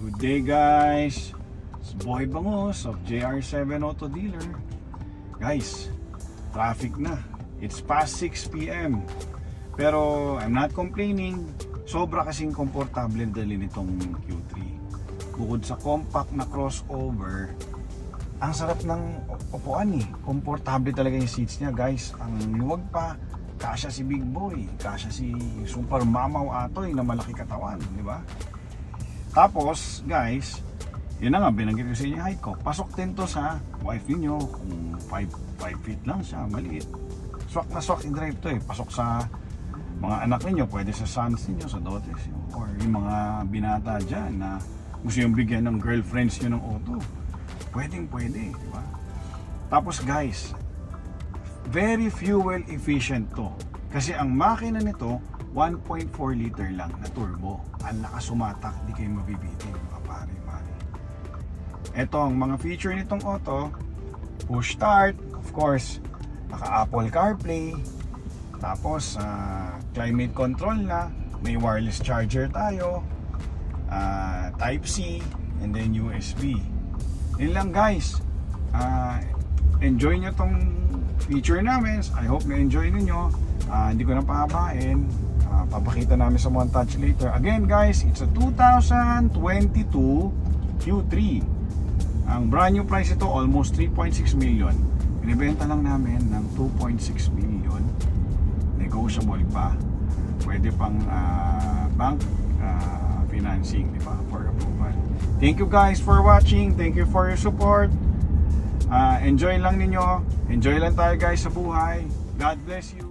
Good day guys, it's Boy Bangos of JR7 Auto Dealer. Guys, traffic na. It's past 6 PM. Pero I'm not complaining. Sobra kasing komportable dalhin itong Q3. Bukod sa compact na crossover, ang sarap ng upuan eh. Komportable talaga yung seats niya guys. Ang luwag pa, kasya si Big Boy, kasya si Super Mamaw Atoy na malaki katawan, di ba? Tapos guys, yun na nga, binanggit ko sa inyo height ko. Pasok din to sa wife niyo kung 5 feet lang siya, maliit. Swak na swak i-drive to eh. Pasok sa mga anak niyo, pwede sa sons niyo, sa daughters niyo, or yung mga binata dyan na gusto yung bigyan ng girlfriends niyo ng auto. Pwedeng pwede, di ba? Tapos guys, very fuel efficient to. Kasi ang makina nito 1.4 liter lang na turbo. Ang lakas sumatak, di kayo mabibitin mga pare-pare. Ito ang mga feature nitong auto. Push start, of course, naka Apple CarPlay. Tapos climate control na, may wireless charger tayo, Type C, and then USB. Yun lang guys. Enjoy nyo tong feature namin. I hope na-enjoy ninyo. Hindi ko na pahabain. Papakita namin sa montage later. Again guys, it's a 2022 Q3. Ang brand new price ito, almost 3.6 million. Binibenta lang namin ng 2.6 million. Negotiable pa. Pwede pang bank financing, di ba? For approval. Thank you guys for watching. Thank you for your support. Enjoy lang ninyo. Enjoy lang tayo guys sa buhay. God bless you.